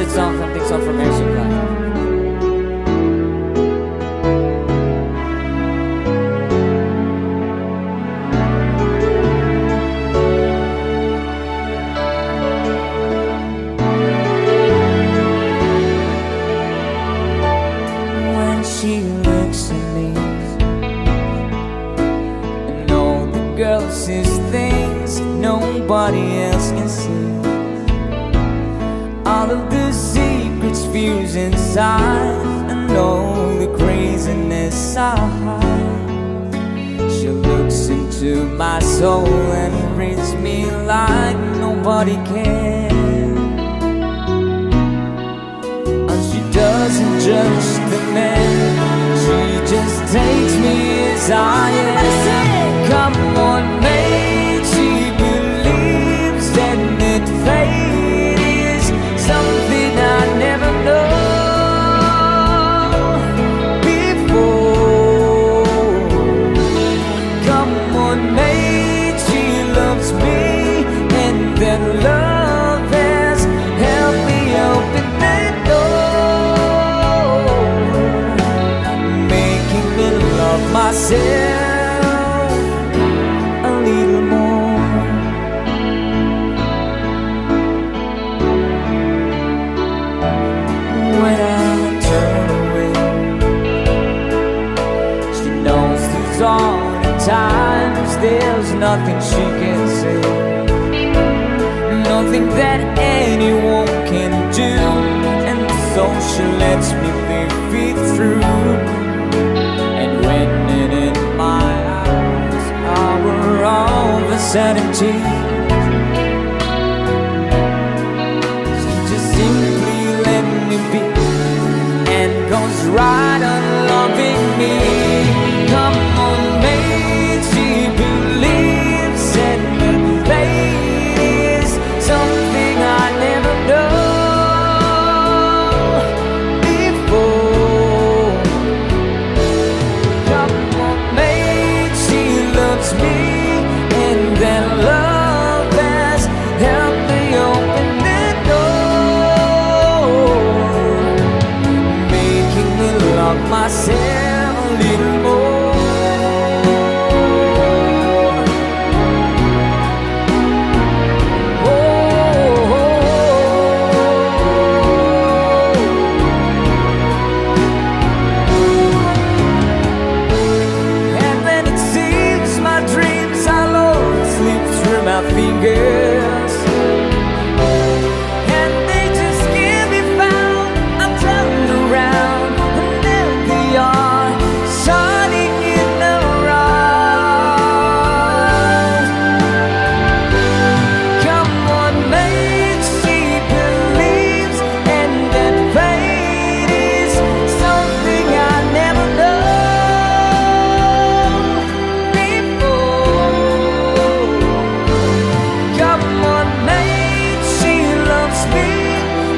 requested song from Dixon from Air Supply. When she looks at me and all the girls sees things nobody else can see, all of the secrets fuse inside and all the craziness I hide. She looks into my soul and reads me like nobody can. And she doesn't judge the man, she just takes me as I am. Come on, mate, she believes that fate is something I never know before. Come on, mate, she loves me, and that love has helped me open that door, making me love myself a little more. When I turn away, she knows these are the times there's nothing she can say, nothing that anyone can do, and so she lets me live it through. And when it in my eyes, hour of insanity, she just simply let me be and goes right on loving me. Come on, mate, she believes in fate is something I never know before. Come on, mate, she loves me, and that love has helped me open that door, making me love myself a little more. And when it seems my dreams are low, slip through my fingers, and they just can't be found. I'm turned around, and there they are, shining in the rise. Come on, mate, she believes, and that fate is something I never know before. Come on, mate, she loves me,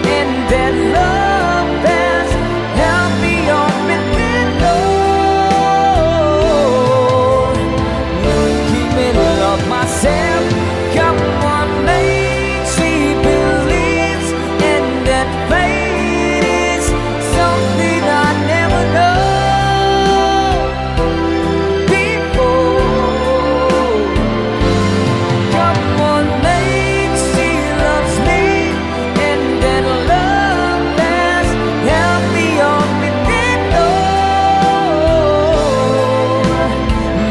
and that love has helped me open that door, making me love myself. Come on, mate, she believes, and that fate is something I never know before. Come on, mate, she loves me, and that love has helped me open that door,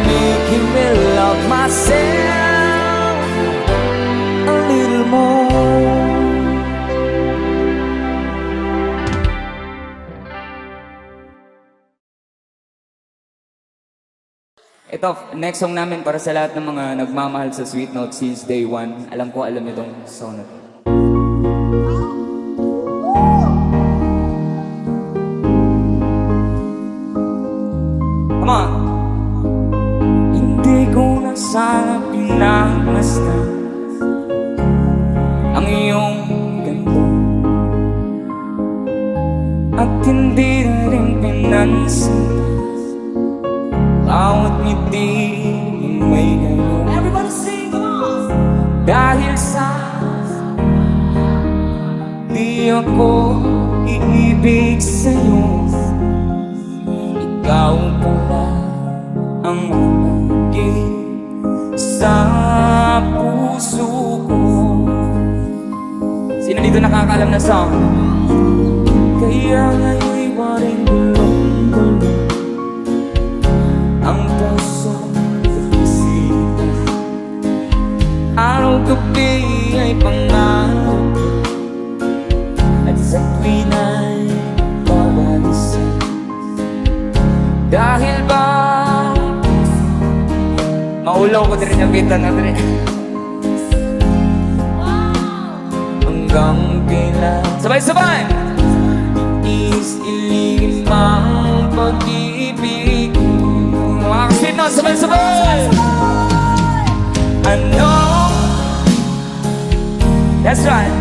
making me love myself a little more. Ito, next song namin para sa lahat ng mga nagmamahal sa Sweet Note since day one. Alam ko, alam niyo itong song na to. Come on! Hindi ko na sana pinagmasdan ang iyong ganda, at hindi na rin pinansin bawat ngiti may gayon. Everybody sing, come on! Dahil sa di ako iibig sa'yo. Ikaw pala ang umugin sa puso ko. Sino dito nakakaalam na song? Kaya ngayon'y waring gulong-gulong ang puso at isipan. Araw-gabi ay pangarap at sa tuwin ay pag-alisan. Dahil ba maulaw ko din yung kita na rin. Hanggang kailan sabay-sabay iligin mang pag-ibig. Mga kasit na sabay-sabay. Ano? That's right.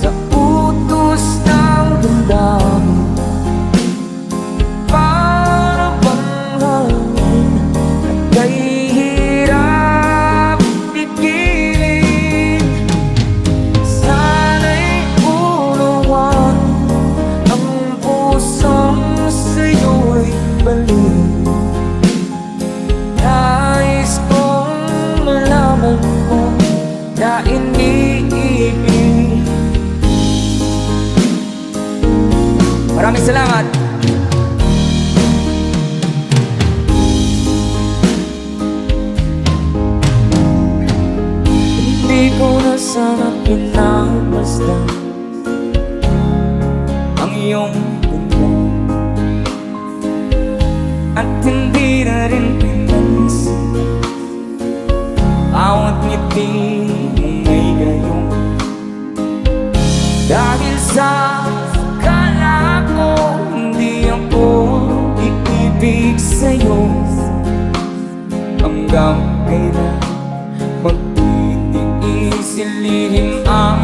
Sa utos ng damdamin, para bang hangin kay hirap pigilin. Sana'y unawan ang pusong sa'yo'y balik. Nais kong malaman mo na iniibig. Maraming salamat. Hindi ko na sana pinagmasdan ang iyong ganda, at hindi na rin pinansin bawat ngiti mong may gayong. Dahil sa akala ko hindi ako iibig sa'yo, hanggang kailan magtitiis-ilihim ang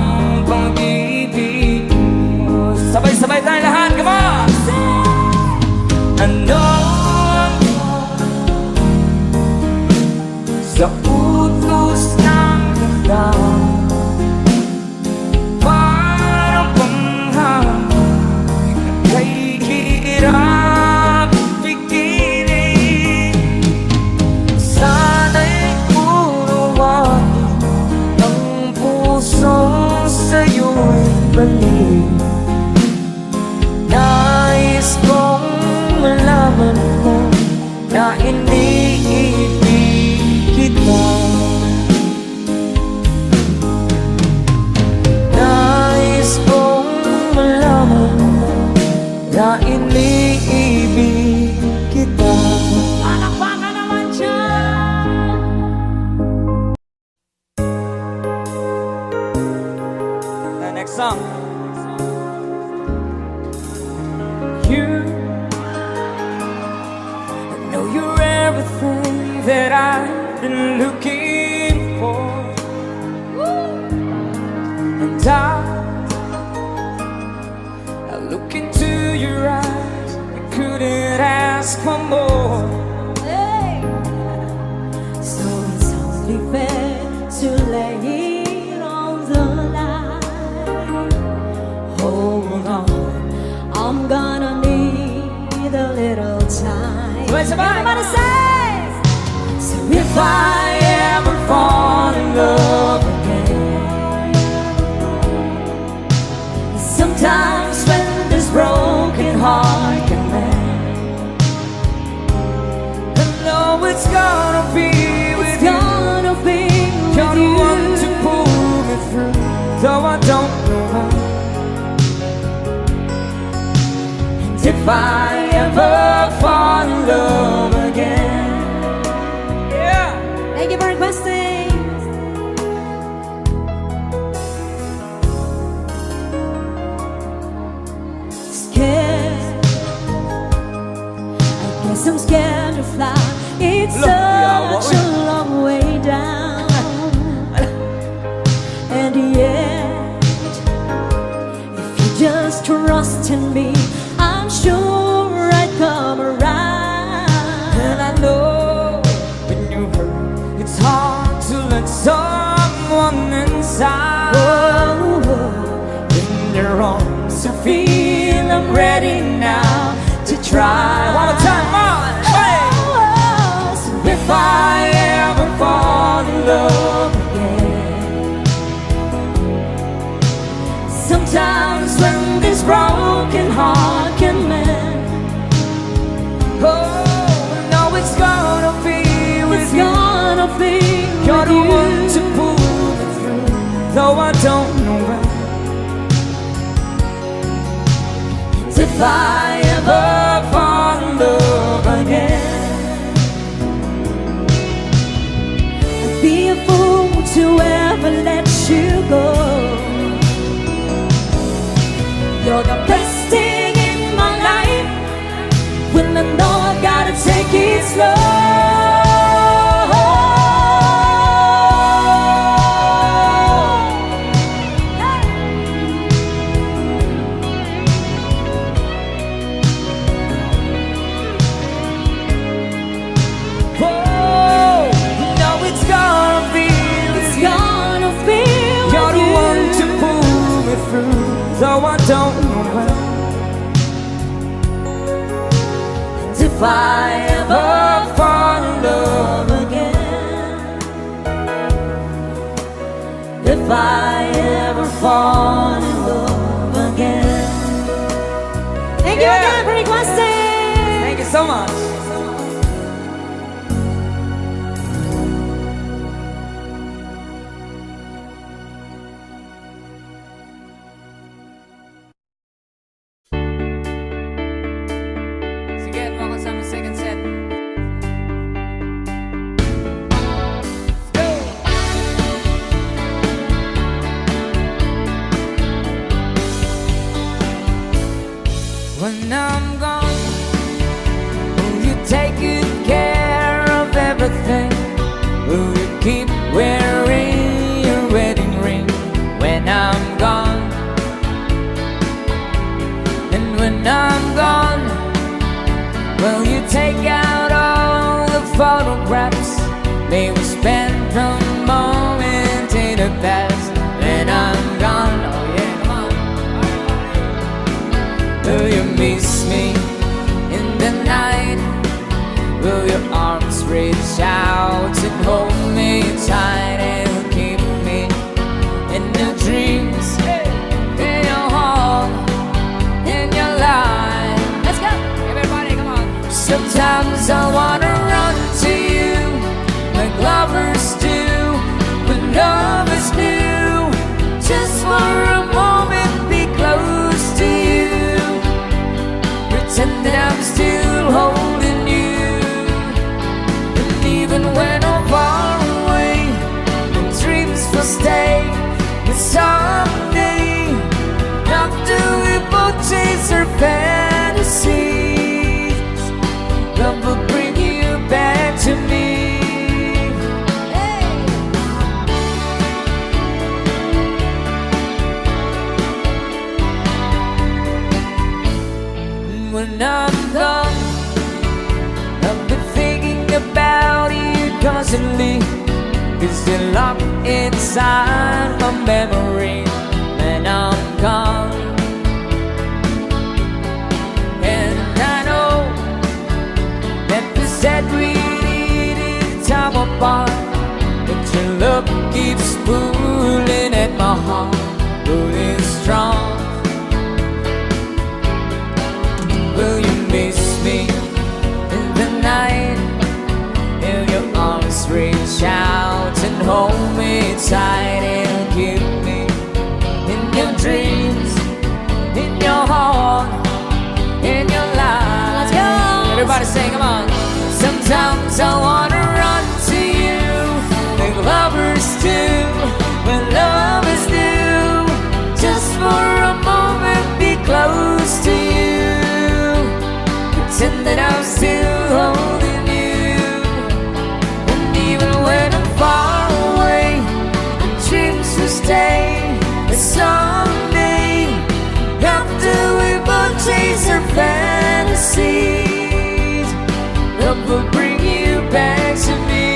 pag-ibig mo. Sabay-sabay tayo lahat, come on! Ano sa utos ng ganda, parang panghangin kay hirap pigilin. Sana'y unawain ang pusong sa'yo'y balik. Nais kong malaman mo na iniibig kita. Nais kong malaman mo na iniibig kita. Palakpakan naman dyan! The next song. You, I know you're everything that I've been looking for. And I look into your eyes, I couldn't ask for more. Hey. So it's only fair to lay it on the line. Hold on, I'm gonna need a little time. Everybody say! So if I ever fall in love again, sometimes when this broken heart can mend, I know it's gonna be with it's you. gonna be You're with the you. one to pull me through, though I don't know how. And if I ever fall in love again, yeah, Thank you for requesting. Scared, I guess I'm scared to fly. It's Look, yeah, such a long way down. And yet, if you just trust in me, I'm sure I'd come around. and I know when you hurt, it's hard to let someone inside. Oh, In your 'cause I feel I'm ready now to try. One more time, on. Hey. So if I ever fall in love again, sometimes when this broken heart can mend, Oh, no, it's gonna be with it's you. gonna be You're with the you. one to pull me through, though I don't know when. If I ever fall in love again, I'd be a fool to ever let you go. You're the best thing in my life, when I know I gotta take it slow. Oh, no, it's gonna be with It's you. gonna be You're with the you. one to pull me through, though I don't know when. If I ever fall in love again, if I ever fall in love again. Thank you Yeah. again for requesting. Thank you so much. Sige, mga kasama second set. Let's go! When I'm gone, will you take good care of everything? Will you keep wearing your wedding ring when I'm gone? And when I'm gone, will you take out all the photographs? May we spend a moment in the past when I'm gone. Oh yeah, come on. Will you miss me in the night? Will your arms reach out and hold me tight and keep me in your dreams, in your heart, in your life? Let's go, everybody, come on. Sometimes I wanna run to you like lovers do, but lovers do. Just for a moment, be close to you. Pretend that I'm still holding you. And even when I'm far away, the dreams will stay. And someday, after we both chase our fantasies, love will bring you back to me. When I'm gone, I'll be thinking about you constantly, 'cause you're locked inside my memory when I'm gone. And I know that we said we needed time apart, but your love keeps pulling at my heart, pulling strong. Will you miss me in the night? Will your arms reach out and hold me tight and keep me in your dreams, in your heart, in your life? Let's go. Everybody sing, come on. Sometimes I wanna run to you like lovers do, when lovers do. Just for a moment, be close to you. Pretend that I'm still holding you. And even when I'm far away, the dreams will stay. And someday, after we both chase our fantasies, love will bring you back to me.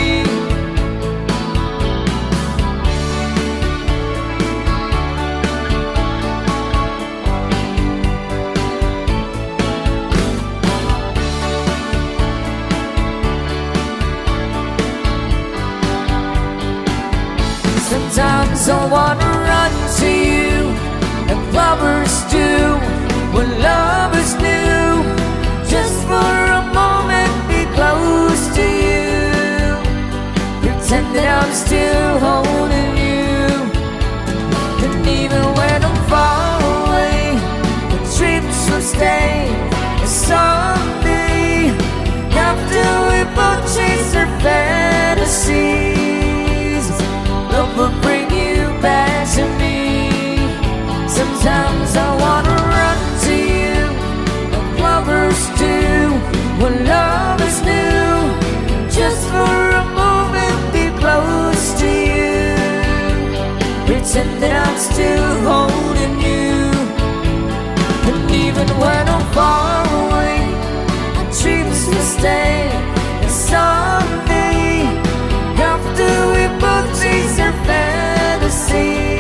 fantasies. Love will bring you back to me. Sometimes I wanna run to you like lovers do when love is new. Just for a moment be close to you, pretend that I'm still holding you. And even when I'm far away, our dreams will stay. And someday, after we both chase our fantasies,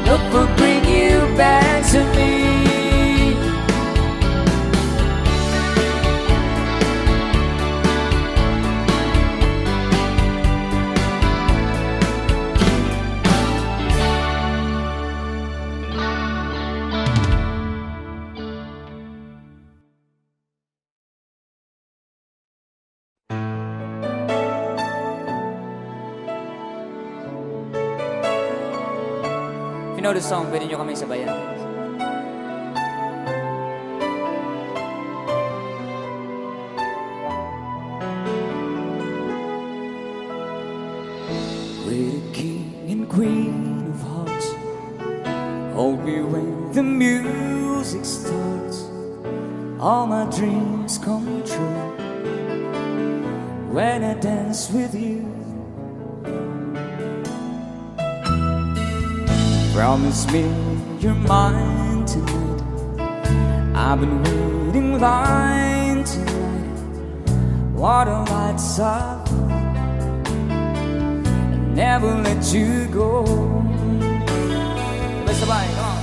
love will bring you back to me. If you know the song, pwede nyo kami sabayan. We're the king and queen of hearts. Hold me when the music starts. All my dreams come true when I dance with you. Promise me you're mine tonight. I've been waiting line tonight. What a lights up, I'll never let you go. Let's sabay, come on.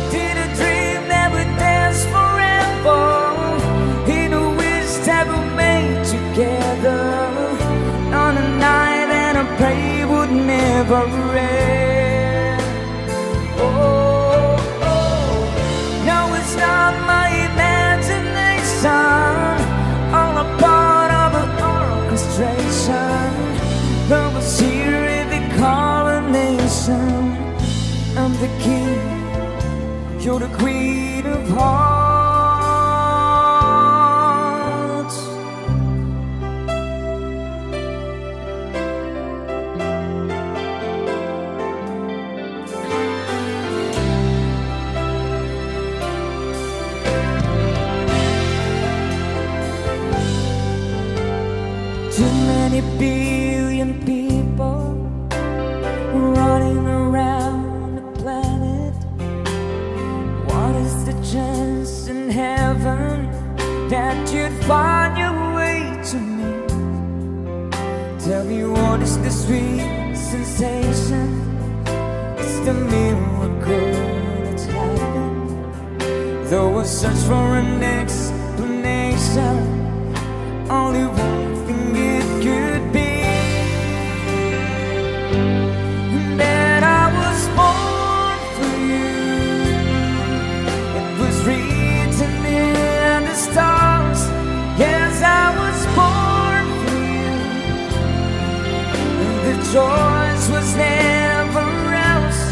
Did a dream that would dance forever in a wish that we made together on a night that I pray would never end. Not my imagination, all a part of an orchestration. Love was here in the coronation. I'm the king, you're the queen of hearts. Too many billion people running around the planet. What is the chance in heaven that you'd find your way to me? Tell me, what is the sweet sensation? It's the miracle that's happened. Though I search for an explanation, only one thing it could be, that I was born for you. It was written in the stars. Yes, I was born for you. The choice was never else.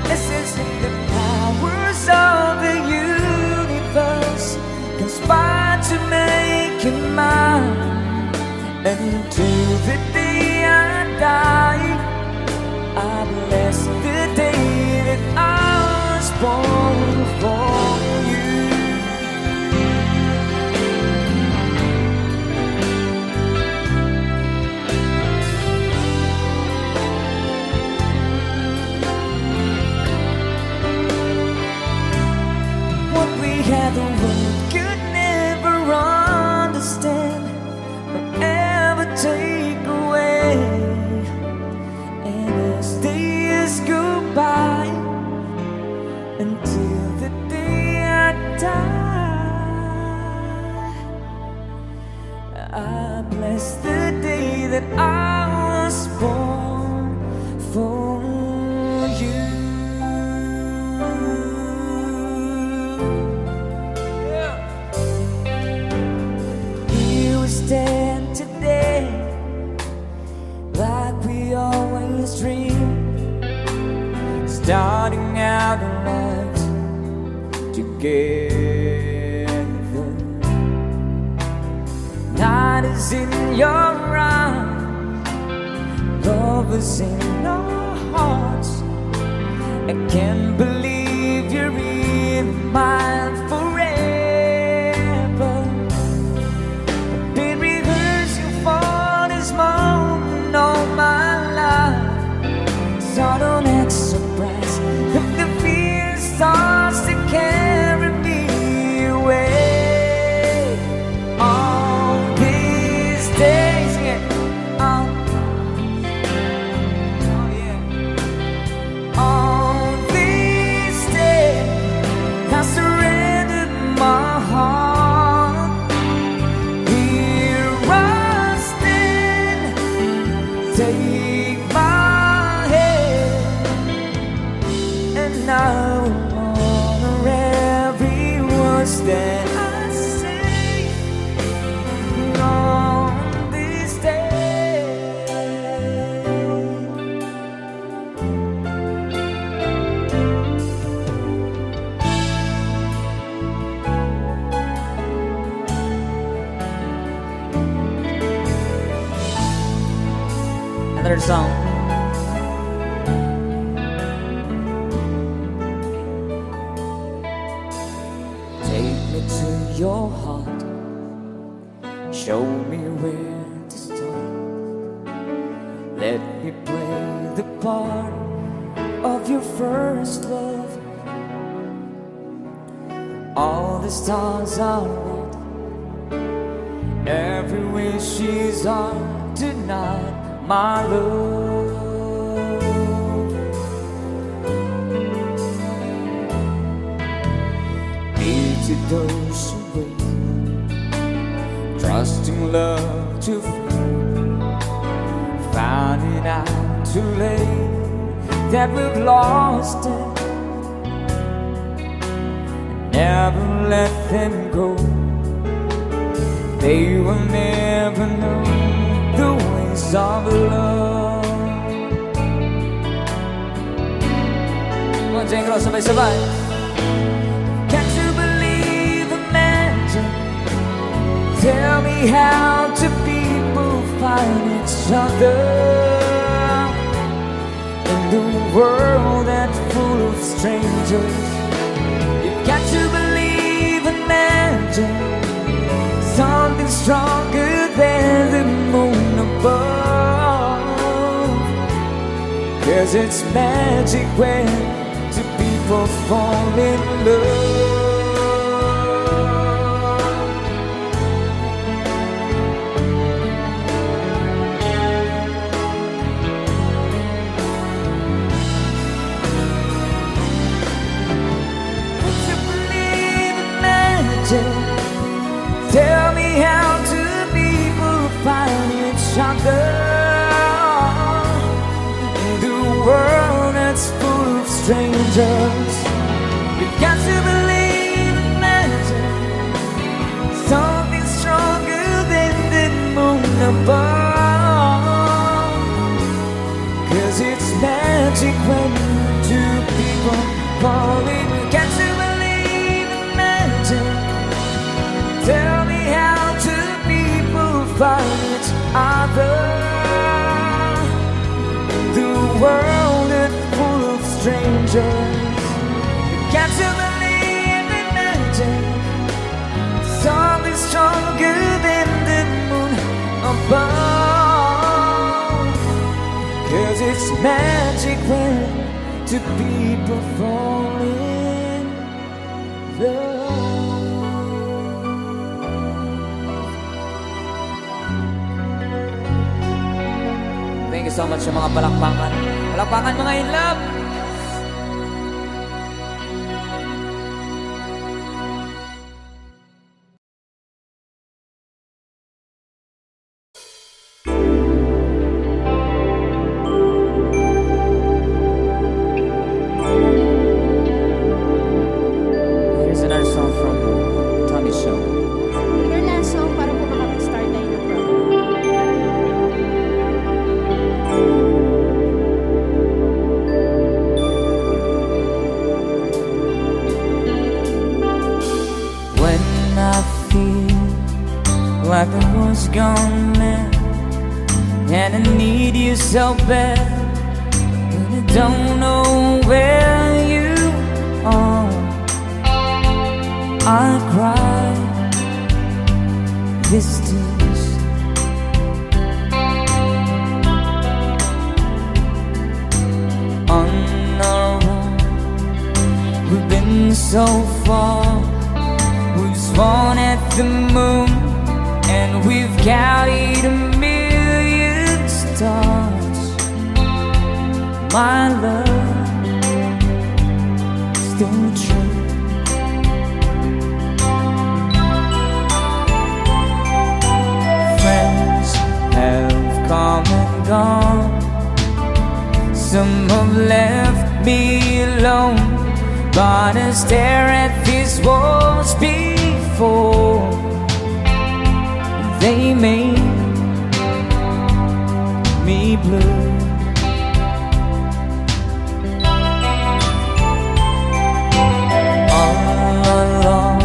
This is in the powers of the universe conspire to make it mine. Until the day I die, I bless the day that I was born for you. What we had, the world could never understand, take away. And as the years go by, until the day I die, I bless the day that I was born for you. Here we stand today, like we always dreamed, starting out in life together. Night is is in your eyes, love is in our hearts. I can't believe you're in mine forever. I've been rehearsing for this moment all my life, so don't act surprised if the fear starts to carry me away. All these days, yeah, oh yeah. All these days, I surrendered my heart. Here I stand, take my hand, and I will honor every word that I say on this day. Another song. Take me to your heart, show me where to start. Let me play the part of your first love. All the stars are red, every wish is on tonight, my love. To those who wait, trusting love to fade, finding out too late that we've lost it. Never let them go, they will never know the ways of love. Come on, Jane Cross, sabay-sabay. Tell me how two people find each other in the world that's full of strangers. You've got to believe and imagine something stronger than the moon above. 'Cause it's magic when two people fall in love. Tell me how two people find each other in the world that's full of strangers. You've got to believe and imagine something stronger than the moon above. 'Cause it's magic when two people fall in. You've got to believe and imagine. Tell me how two people find each other. The world is full of strangers. You got to believe and imagine something stronger than the moon above. 'Cause it's magic when two people fall in love. Thank you so much sa mga palakpakan. Palakpakan mga in love. Here's another song from Tommy Show. Your last song para po makapag-start tayo ng program. When I feel like I was was gone now, and I need you so bad, but I don't know where you are. I cry this tears. On our own, we've been so far. We've sworn at the moon, and we've carried a million stars. My love, still true. Friends have come and gone. Some have left me alone, but I stare at these walls before they made me blue. All along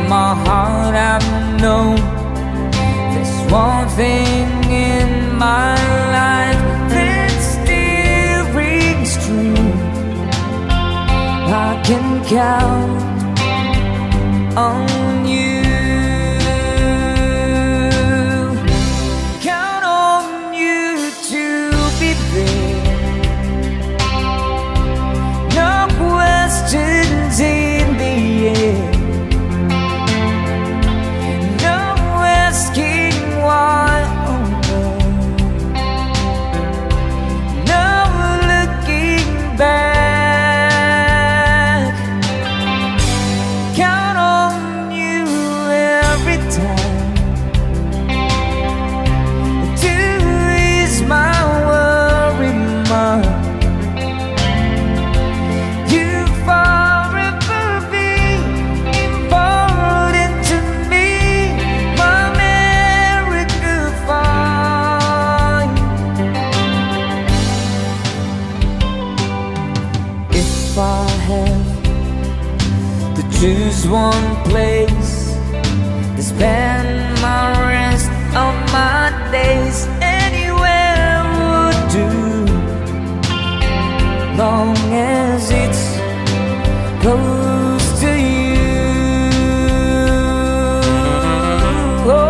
my heart I've known there's one thing in my life that's still rings true. I can count on you. Count on you to be there. No questions in the air. No asking why. No looking back. Count on you every time to ease my worry mind. You forever be important to me, my miracle find. If I have to choose one place to spend my rest of my days, anywhere would do, long as it's close to you. Oh.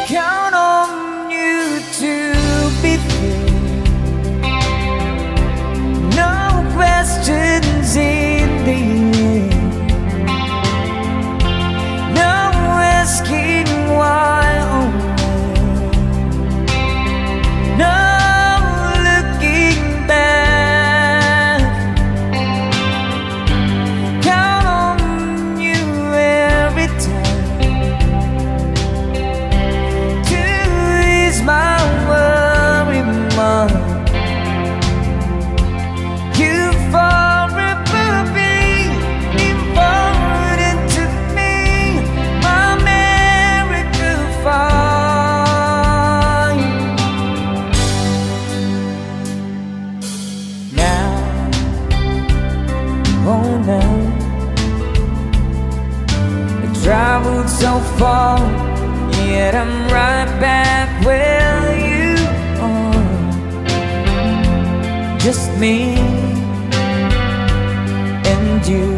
Count on you to be there. No questions in the air. No asking why or where. No looking back. Count on you every time to ease my worry mind. You forever be important to me, my miracle find. Now, oh now, I traveled so far, yet I'm right back where you are. Just me and you.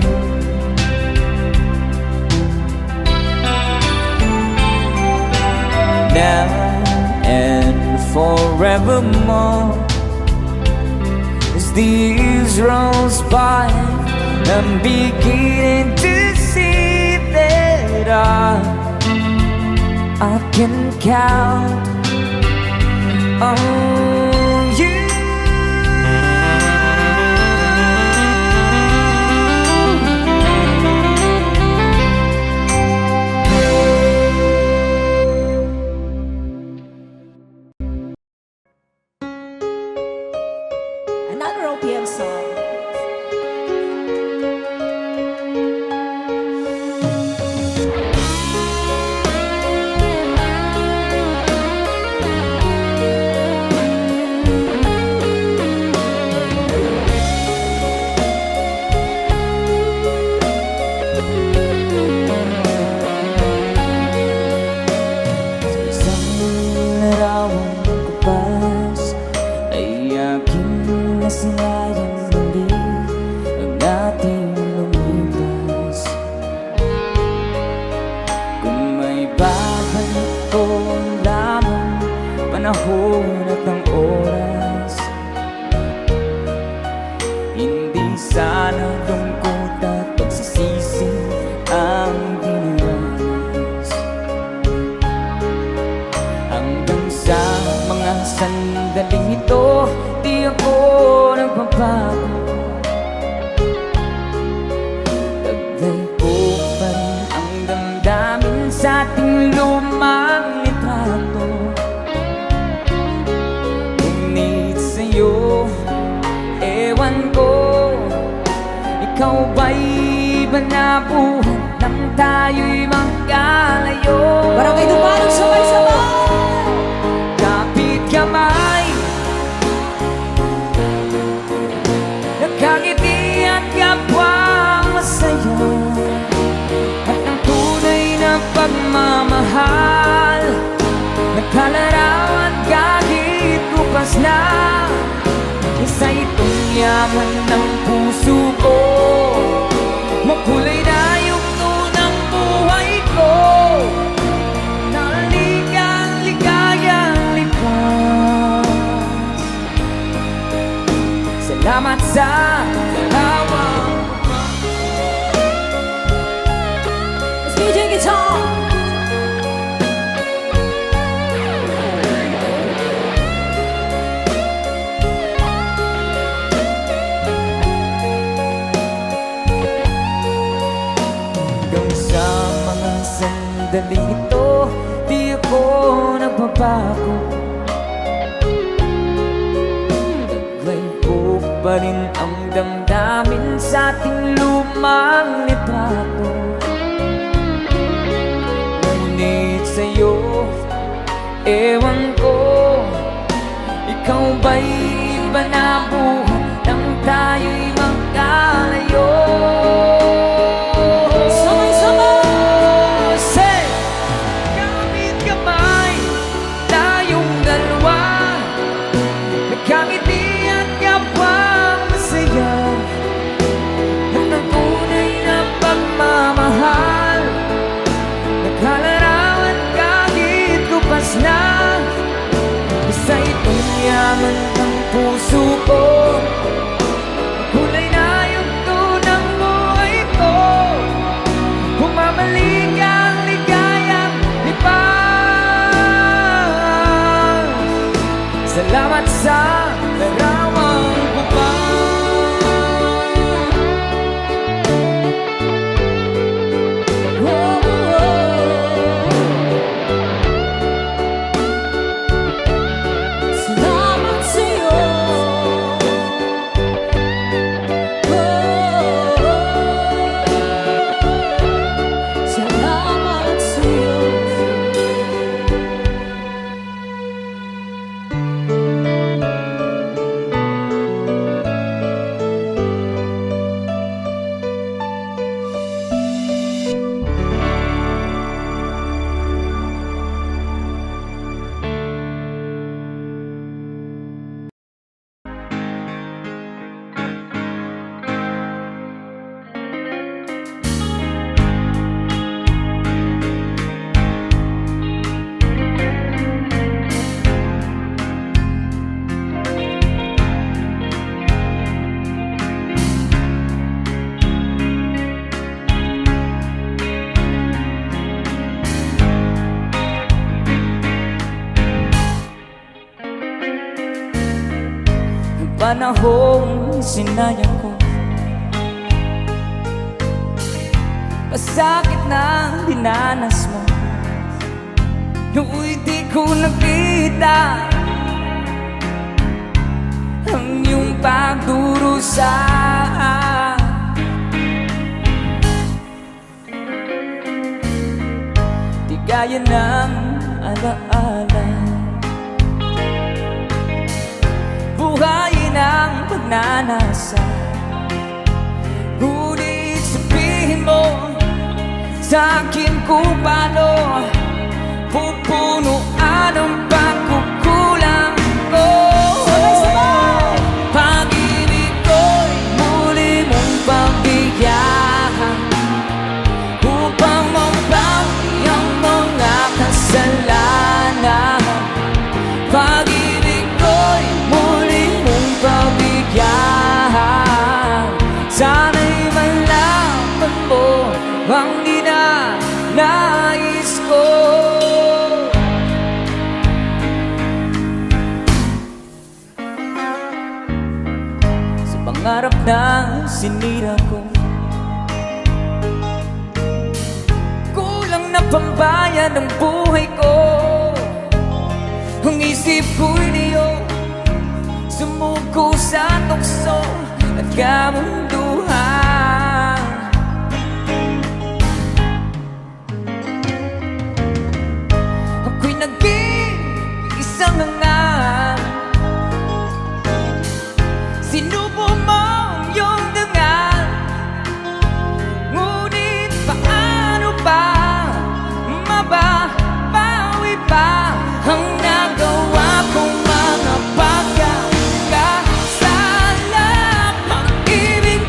Now and forevermore, as the years rolls by, I'm beginning to see that I I can count on you. Another OPM song. Isang larawang kupas ay aking nasilayan muli ang ating lumipas. Kung may babalik ko lamang panahon at ang oras, hindi sana lungkot at pagsisisi ang dinanas. Hanggang sa mga sandaling ito, di ako nagbabago. Taglay ko pa rin ang damdamin sa ating lumang litrato. Ngunit sa'yo, ewan ko, ikaw ba'y ba nabuhat nang tayo'y magkalayo? Barangay Dumanog, sabay-sabay! Kapit kamay, nakangiti at kapwang masaya, at ang tunay na pagmamahal, nakalarawan kahit bukas na. Isa itong yaman ng puso ko, makulay na yugto ng buhay ko, naligang ligayang lipas. Salamat sa larawang Let's DJ guitar! hanggang sa mga sandaling ito, di ako nagbabago. Taglay ko pa rin ang damdamin sa ating lumang litrato. Ngunit sa'yo, ewan ko, ikaw ba'y ba nabuhat nang tayo'y magkalayo? Sabay-sabay! Say! Kapit kamay, tayong dalawa, nagkangiti at kapwang masaya, at ang tunay na pagmamahal, nagkalarawan kahit kupas na. panahong sinayang ko. Masakit na dinanas mo, nooy di ko nakita ang iyong pagdurusa. Di gaya ng alaala, buhayin ang pagnanasa. Ngunit sabihin mo sa akin kung paano pupunuan ang pagkukulang ko. Pag-ibig ko'y muli mong pagbigyan upang mabawi ang mga kasalanan. Pag-ibig ko'y muli mong pagbigyan. Sana'y malaman mo ang ninanais ko. Sa pangarap na sinira ko, kulang na pambayad ang buhay ko. Ang isip ko'y diyo, sumuko sa tukso at kamunduhan. Ako'y naging isang hangal, sinubo mo ang iyong dangal. Ngunit paano ba mababawi pa ang nagawa kong mga pagkakasala? Pag-ibig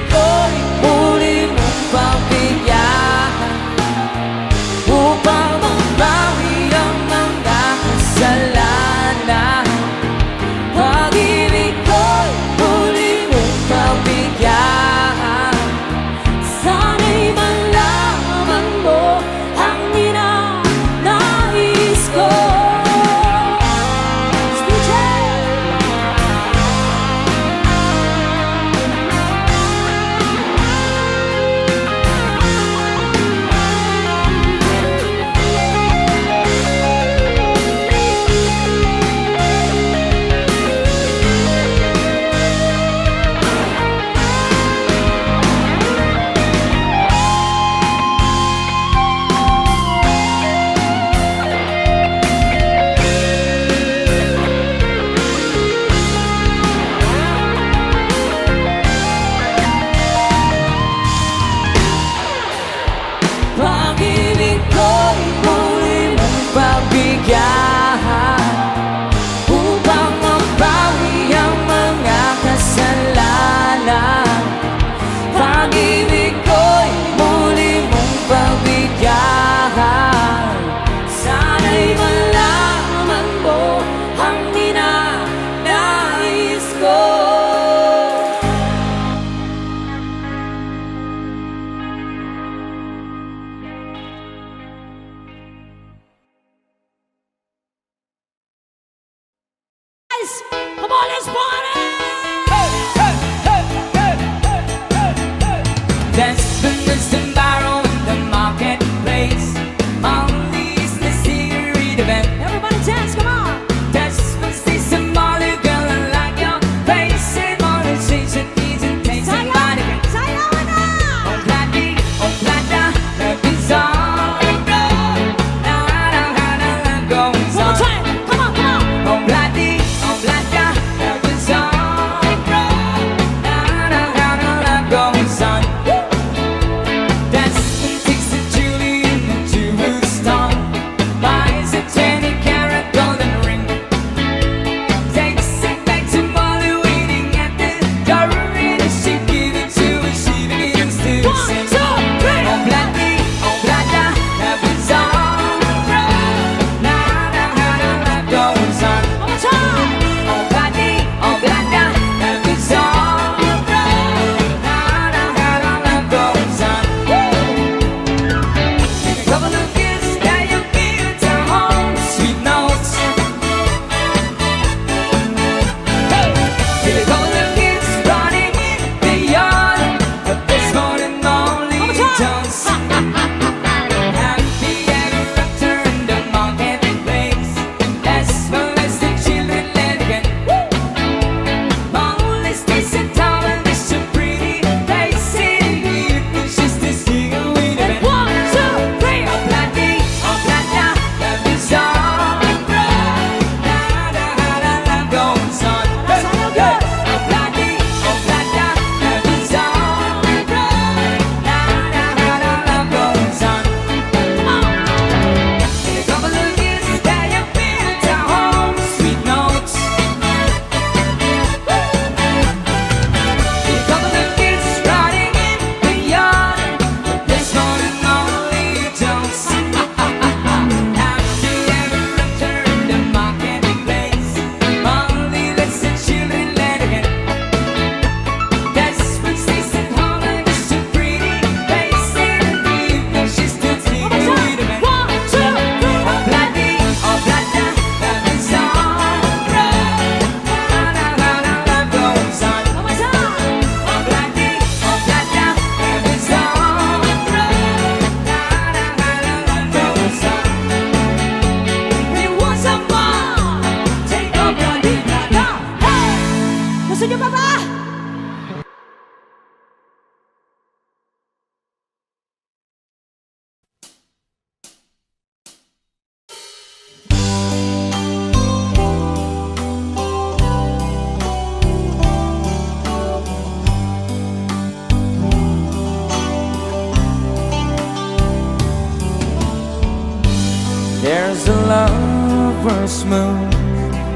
lover's moon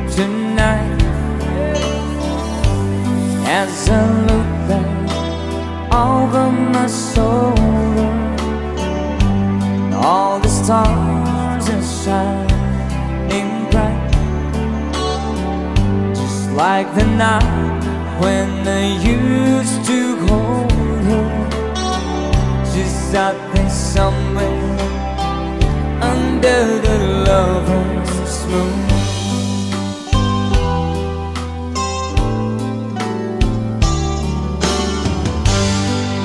tonight. As I look back over my shoulder, all the stars are shining bright, just like the night when I used to hold her. She's out there somewhere under the lover's moon.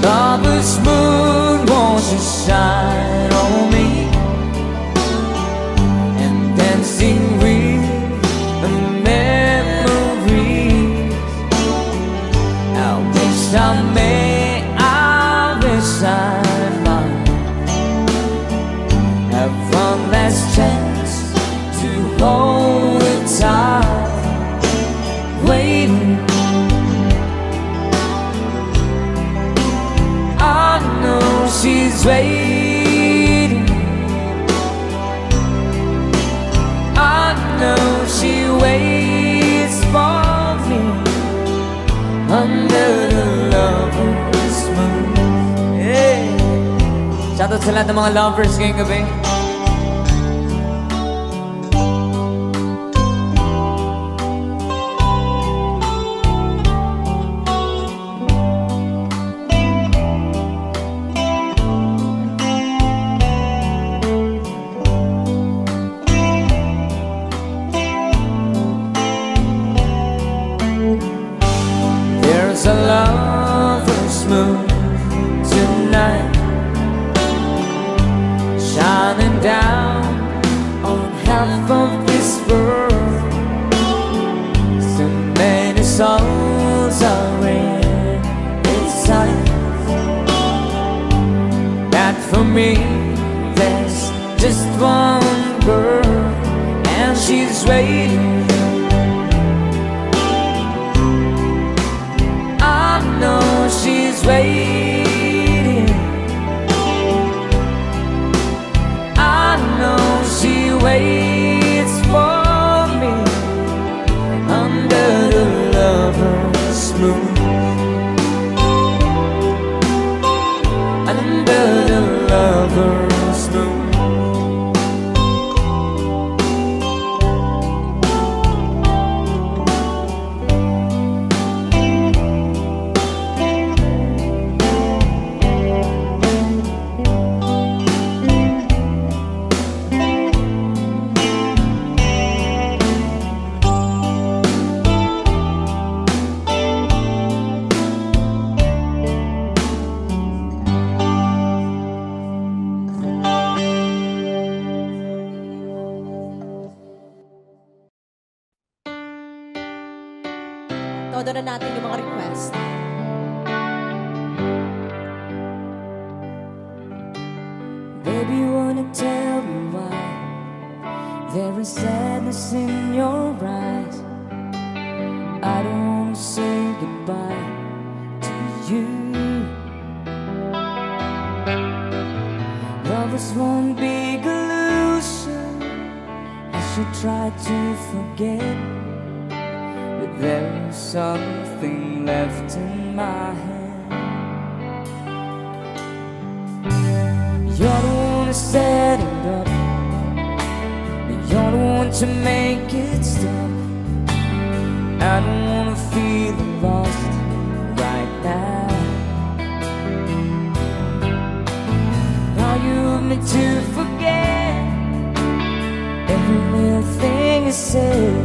Lover's moon, won't you shine on me, and dancing with the memories. I wish I wish I might have one last chance to hold it tight, waiting. She's waiting. I know she waits for me under the lover's moon. Hey! Shoutout sa lahat ng mga lovers ngayong gabi. There's a lover's moon tonight, shining down on half of this world. So many souls are in its sight, that for me there's just one girl, and she's waiting. She's waiting. I know she waits for me under the lover's moon. Under the lover's moon. Todo na natin yung mga request. Baby, wanna tell me why there is sadness in your eyes. I don't wanna say goodbye to you. Love is one big illusion. I should try to forget, but there's something left in my hand. You're the one to set it up, but you're the one to make it stop. I don't wanna feel lost right now. Now you want me to forget every little thing you said,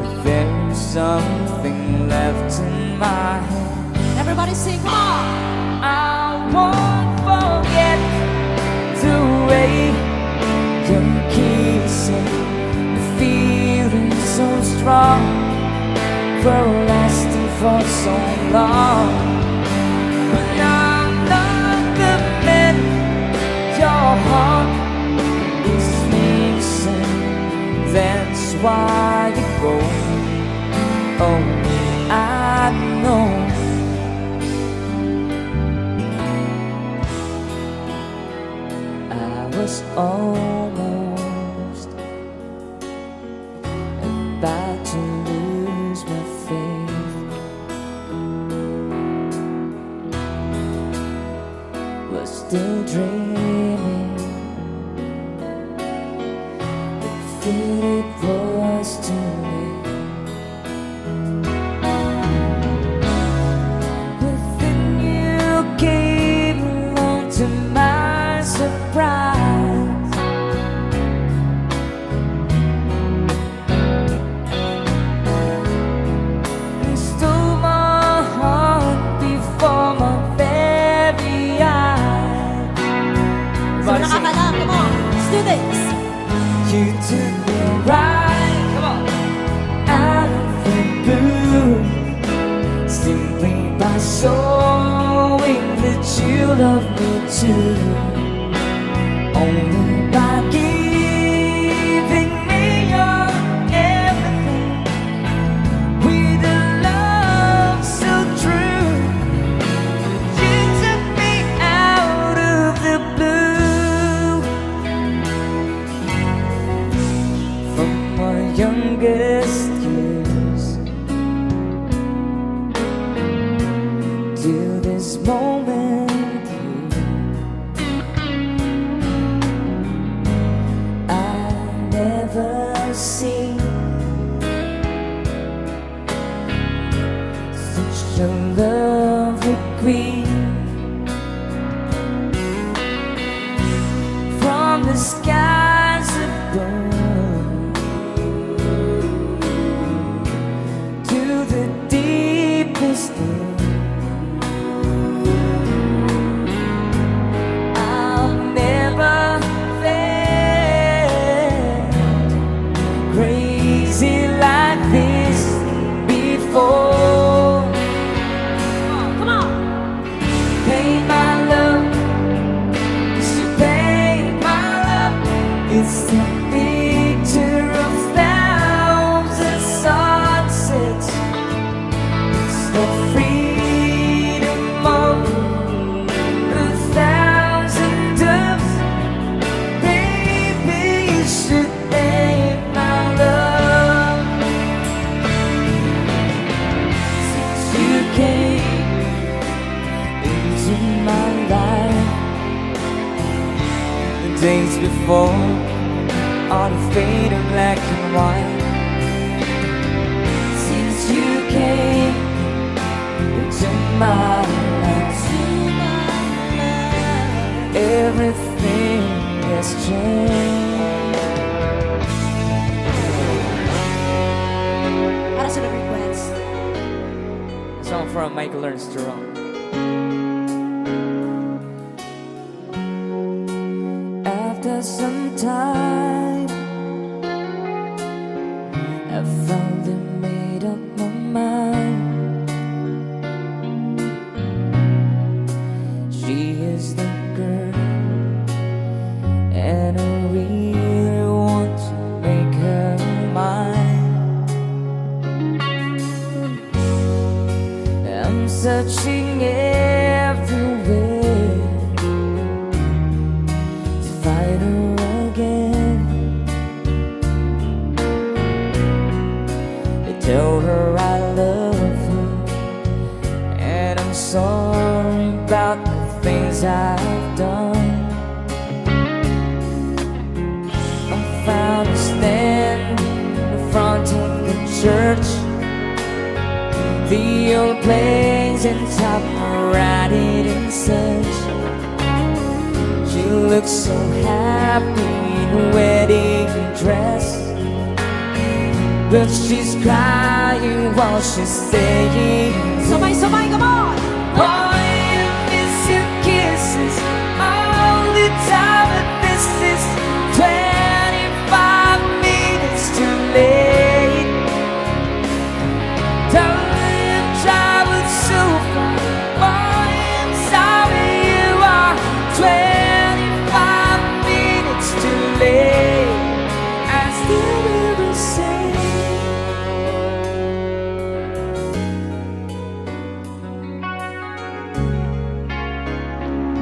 but there's something left in my head. Everybody sing, come on! I won't forget the way you kissing, the feeling so strong, for lasting for so long. But I'm not the man your heart is missing. That's why you go. Oh, I know. I was almost still dreaming if it was too late. But then you came along to my surprise. You stole my heart before my very eyes. So nakakalam, come on, students. You took me right, come on, out of the blue, simply by showing that you love me too. Only by giving me your everything, with a love so true. You took me out of the blue. From my youngest years to this moment here, I never seen such a lovely queen. From the skies above to the deepest depths, I've never felt crazy like this before. Come on. Pay my love, yes, you pay my love. It's a picture of thousand sunsets. It's the freedom of a thousand doves. Baby, you should pay my love. Since you came into my life, the days before are the fade of black and white. Since you came into my life, everything has changed. Para sa request. A song from Michael Ernst Jerome. After some time, I finally made up my mind. She is the girl, and I really want to make her mine. I'm searching everywhere to find her again. I tell her I love her, and I'm sorry about the things I've done. I'm found her standing in front of the church, the old place and top riding in such. She looks so happy in a wedding dress, but she's crying while she's saying, Sabay-sabay, come on. oh, I miss your kisses all the time, but this is 25 minutes too late. Time traveled so far, boy, I'm sorry you are 25 minutes too late. I still will the same.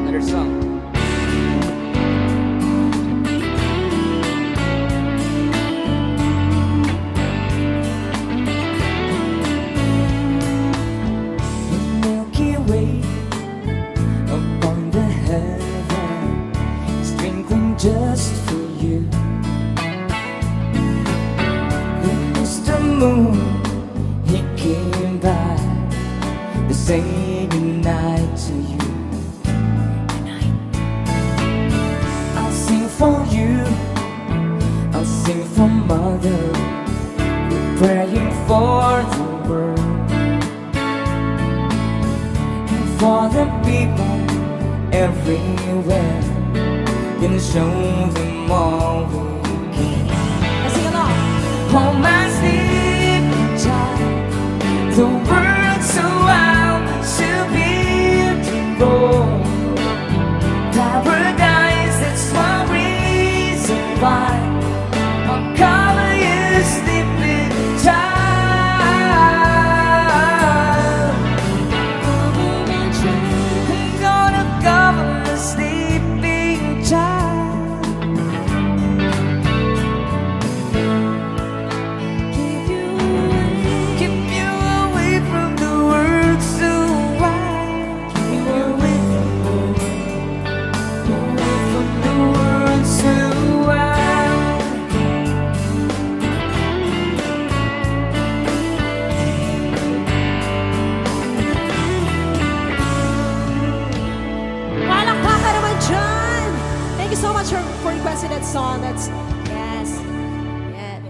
Another song. The Milky Way upon the heavens night to you. I'll sing for you, I'll sing for mother. We're praying for the world and for the people everywhere. Gonna show them all we can. Let's sing along. Hold my sleeping child. The world's so wild, so beautiful. Paradise, that's one reason why I'll cover you, sleeping child. I'm gonna cover the sleeping child. Keep you away from the world so wide. Keep you away from the world so wide. Palakpakan naman dyan! Thank you so much for requesting that song. That's, yes. Yes.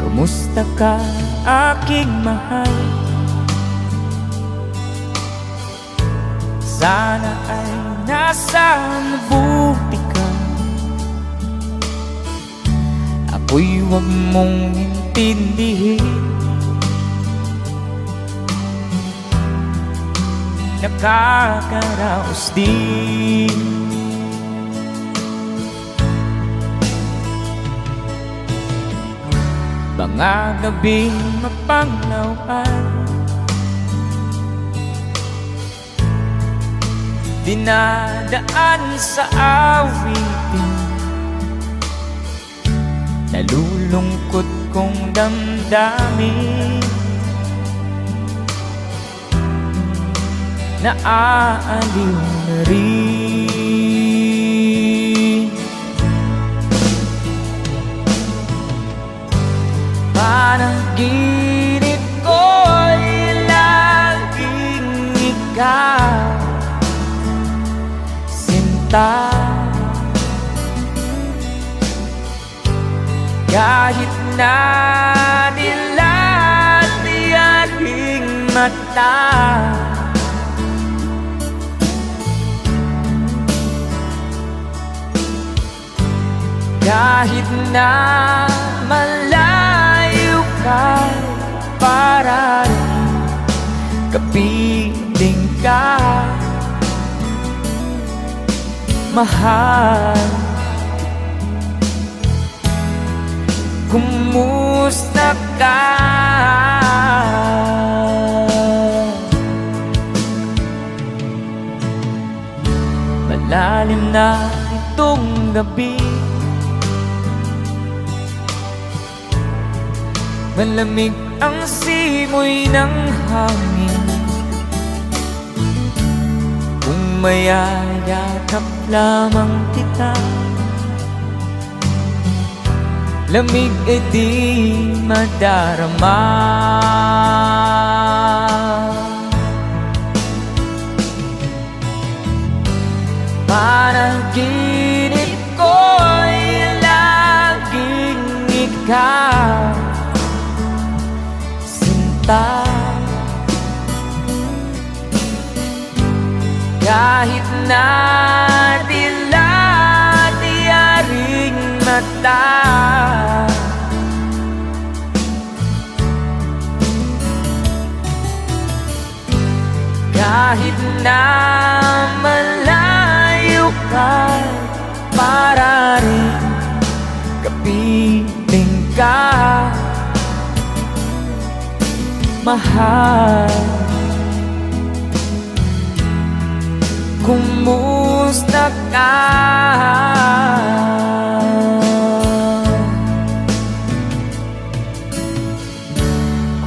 Kumusta ka, aking mahal? Sana ay nasa mabuti ka. Ako'y huwag mong intindihin. Nakakaraos din. Mga gabing mapanglawan, dinadaan sa awitin. Nalulungkot kong damdamin, naaaliw na rin. Panaginip ko'y laging ikaw, sinta. Kahit na dilat di aking mata, kahit na malayo ka, para rin kapiling ka, mahal. Kumusta ka? Malalim na itong gabi, malamig ang simoy ng hangin. Kung mayayakap lamang kita, lamig ay di madarama. Panaginip ko'y laging ikaw, sinta. Kahit na dilat di aring mata, kahit na malayo ka, para rin kapiling ka, mahal. Kumusta ka?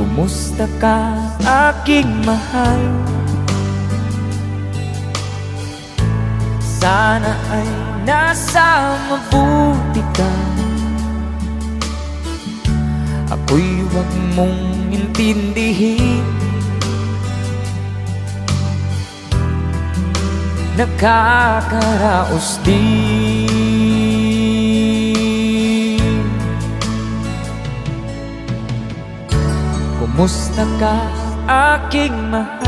Kumusta ka, aking mahal? Sana ay nasa mabuti ka. Ako'y huwag mong intindihin. Nakakaraos din. Kumusta ka, aking mahal?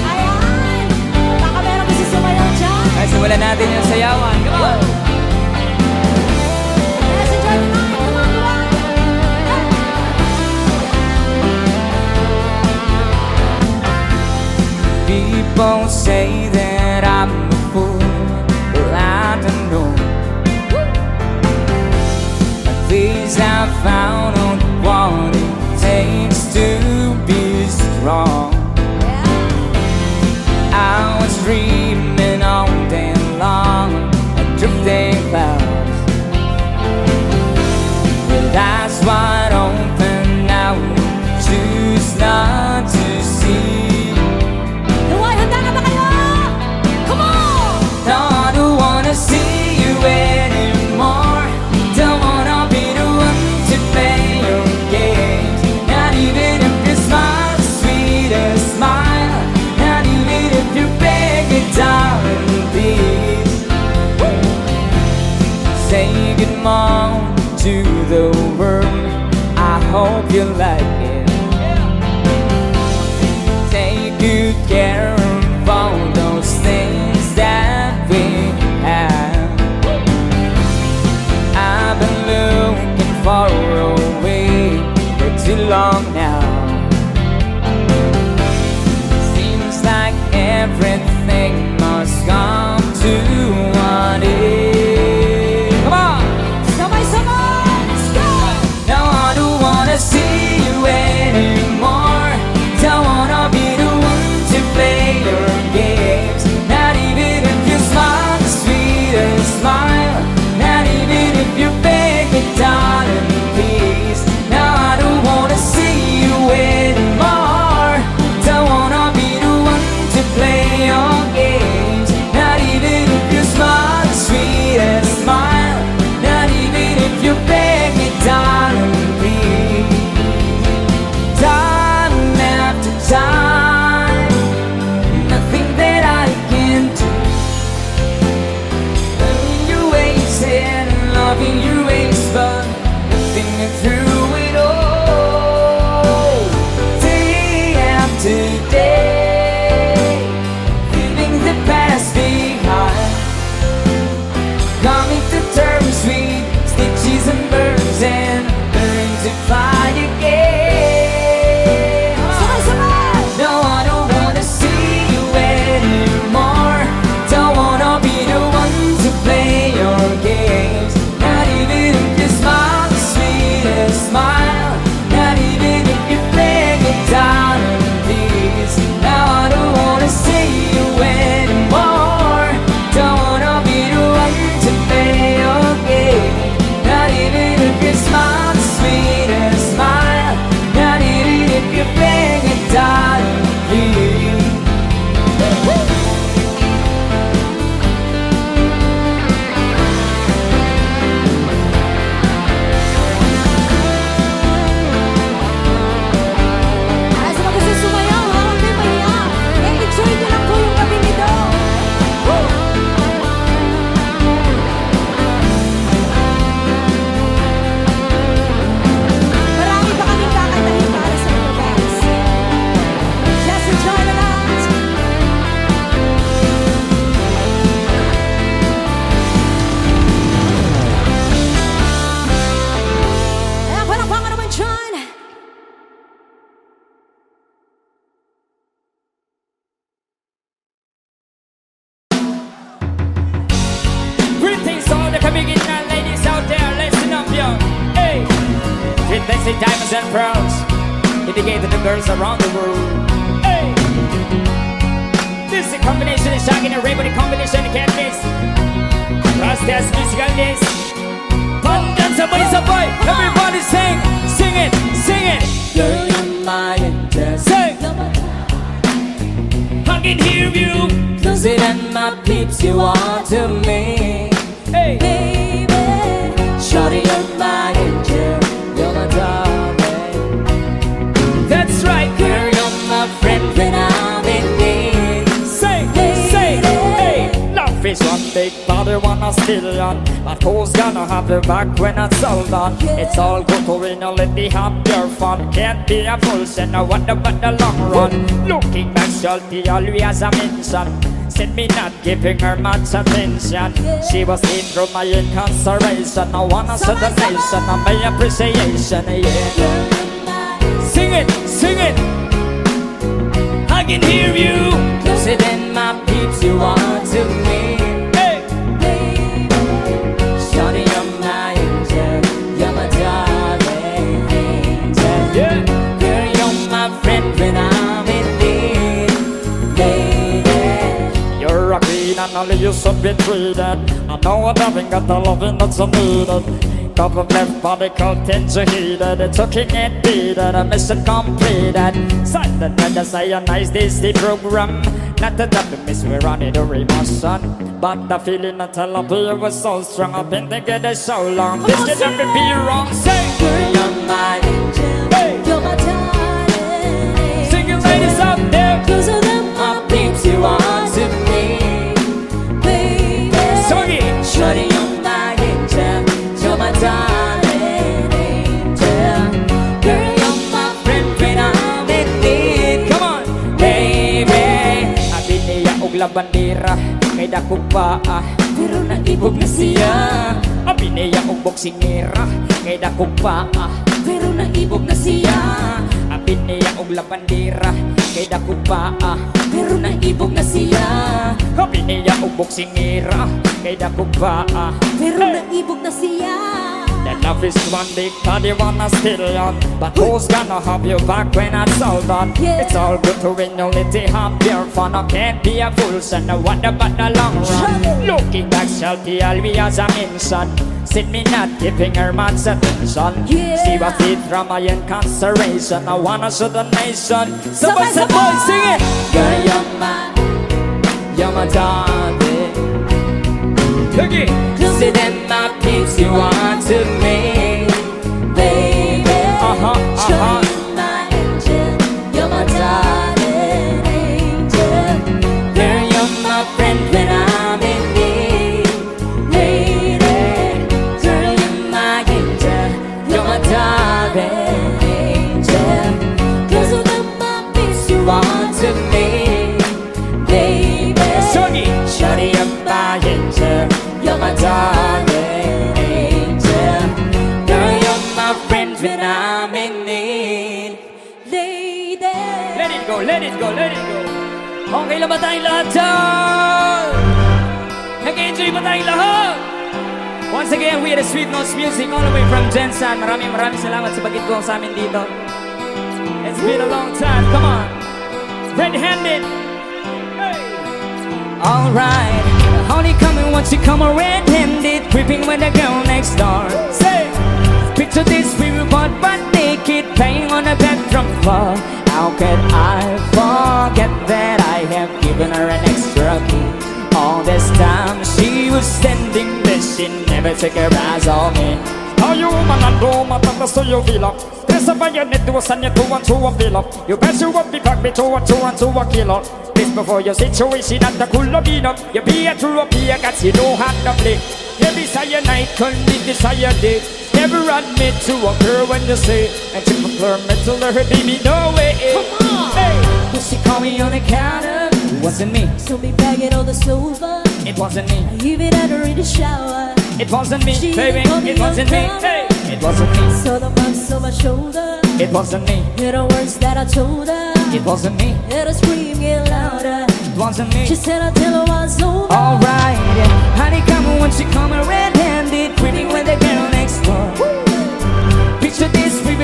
Ayan! Baka meron gusto sumayaw dyan. Ay, simulan natin yung sayawan. Come on! Yes, enjoy the night. Come on, come on. People say that I'm a fool. Well, I don't know. At least I found out what it takes to be strong. I was dreaming all day long, drifting clouds with eyes wide open. I would choose not to see. Luway, handa na ba kayo? Come on! No, I don't wanna see you anymore. Don't wanna be the one to play your games. Not even if you smile the sweetest smile. Not even if you beg it, darling, please. Say good morning to the world. I hope you like it. Take good care of all those things that we have. I've been looking far away for too long now. Seems like everything must come to an end. Come on! Sabay-sabay! Let's go! No, I don't wanna see you anymore. Don't wanna be the one to play your games. Not even if you smile the sweetest smile. Not even if you beg it, darling, please. No, I don't wanna see you anymore. Don't wanna be the one to play your games. Not even if you they say diamonds and pearls. It gave to the girls around the world. Hey! This is a combination of Shaggy and Rainbow, the combination of can't miss. Rastas musical days. Fun dance, a boy, everybody sing, sing it, sing it. Girl, you're my angel. Sing. You're my I can hear you. close it and my peeps, you are to me. Hey, Baby, shorty, you're my angel. You're my darling. that's right, girl. Girl, you're my friend when I'm in need. Say, say, hey. Love is one big body, wanna steal on. But who's gonna have your back when it's all done? It's all good to win, let the have your fun. Can't be a fool, and I wonder about the long run. Looking back, salty always a mention. Said me not giving her much attention. She was in through my incarceration. I wanna set the nation on my appreciation, yeah. Girl, you're my Sing it, sing it. I can hear you. closer than my peeps, you are to me. Hey, Baby, shorty, you're my angel. You're my darling angel. yeah. Girl, you're my friend when I'm in need. Baby, You're a queen and only you should be treated. I know I haven't got the loving that's needed. Cup of left body content to heated. It's okay, can't be that. A mission completed. Silent and as I nice this the program. Not that the miss we're running the emotion. But the feeling that I love you was so strong. I've been together so long. This can never be wrong. Say, girl, you're my angel. Hey. You're my darling. sing it, ladies out there. Closer than my peeps, you are to me. Baby, Soggy. shorty, you're my angel. You're my darling angel. Girl, you're my friend when I'm in need. Come on. Baby, Abi niya og labandera. May dako pa pero naibog na siya. Abi niya og boksingera. May dako pa Pero naibog na siya. Abi niya og labandera. May dako pa Pero naibog na siya. Abi niya og boksingera. May dako pa Pero naibog na siya. That love is one big body, wanna steal on. But who's gonna have you back when it's all done? Yeah. It's all good to win, you let it have your fun. I can't be a fool, son, I wonder about the long run. Looking back, salty always a mention. Said me not giving her much attention. Yeah. She was it from my incarceration. I wanna show the nation. Sabay, Somebody, sabay. sing it. Girl, you're my darling. Again. Closer than my peeps, you are to me. Baby, you're my angel. You're my darling angel. Girl, you're my friend when I'm in need. Lady, girl, you're my angel. You're my darling angel. Closer than my peeps, you are to me. Baby, Soggy. shorty, you're my angel. You're my darling angel. Girl, you're my friend when I'm in need. Lady, Let it go, let it go, let it go. Okay lang ba tayong lahat dyan? Nag-enjoy ba tayong lahat? Once again, we are the Sweet Notes Music all the way from Jensan. Maraming salamat sa pagkitgong sa amin dito. It's been a long time, come on. Red-handed. Hey. Alright, only coming once you come red-handed, creeping with the girl next door. Say, picture this, we were but naked, playing on a bedroom floor. How could I forget that I have given her an extra key? All this time she was standing there, she never took her eyes on me. How you manando matanda so you feel up? There's a bayonet to us and you 2 and 2 and feel up. You bet you won't be back me 2 and 2 and 2 a killer. This before your situation at the cool of enough. You be a true up here, cause you know how to play. Every cyanide can be decided. Never admit to a girl when you say, and you prefer mental her baby, no way. Come on. Hey, pussy call me on the counter. It wasn't me, so me bagging on the sofa. it wasn't me. I even had her in the shower. It wasn't me, She baby, called me it wasn't me. on the Hey, it wasn't me, Saw the marks on my shoulder. it wasn't me, Hear the words that I told her. it wasn't me, Hear her scream get louder. it wasn't me. She said until it was over. Alright, honey come when she come red-handed, pretty with the girl next door. Picture this, we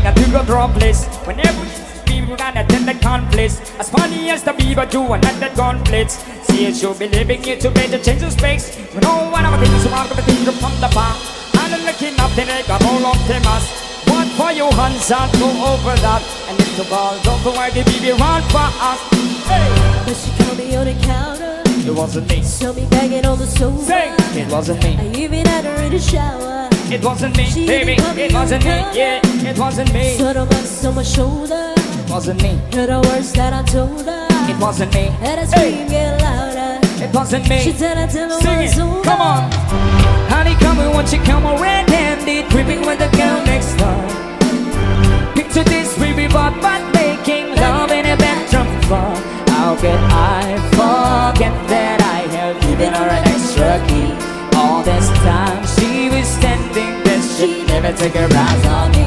thing I took a dropless. Whenever people gonna attend the conflicts, as funny as the beaver do and at the conflicts. See it should be living here to better change the space. We know what I'm thinking, so I'm gonna think from the bar. I'm looking up the neck, I'm all optimus. One for your hands and go over that. And if the ball's over, why the baby run for us? Hey! But she called me on the counter, It wasn't me. saw me begging on the sofa. Say, it wasn't me. I even had her in the shower. It wasn't me, She baby. didn't come It wasn't me. here. Yeah, it wasn't me. Saw the marks on my shoulder, It wasn't me. heard the words that I told her. It wasn't me. And I Hey, scream get louder. it wasn't me. She said I tell her Sing what's it, over. come on. Honey, come and watch you come on red-handed, creeping with the girl next door. Picture this, we be but making love in a bedroom floor. How can I forget that I have given her an extra key? All this time she was standing there, she never took her eyes on me.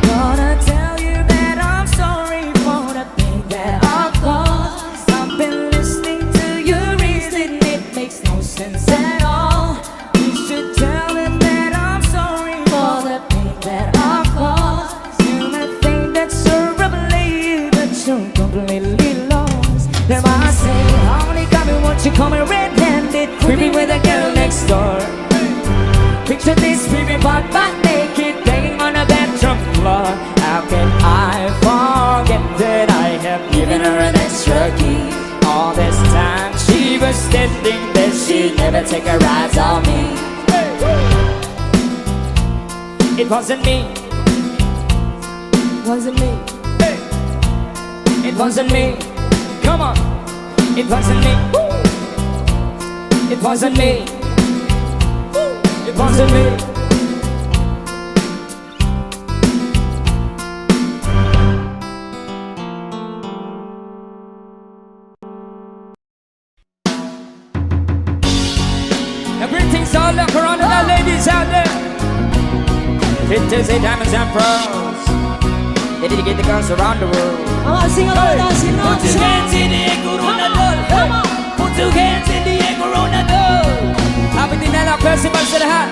Gonna tell you that I'm sorry for the thing that I've caused. I've been listening to your reason, it makes no sense at all. You should tell him that I'm sorry for the pain that I've caused. You may think that's a revelation, but you're completely lost. Then I say, honey, come and won't you come in red-handed, creeping with a girl next door. Picture this, screaming but naked, laying on a bedroom floor. How can I forget that I have given her an extra key? All this time she was standing there, she never take her eyes on me. It wasn't me. Wasn't me. It wasn't me. Come on. It wasn't me. It wasn't me. It wasn't me. Now greetings to all the Corona ladies out there. Pictures, diamonds and pearls. They dedicate the girls around the world. Come on, sing along now, sing along. Put your hands in the air, Corona doll. Come on. Put your hands in the air, Corona doll. Happy dinner, festival to the hat.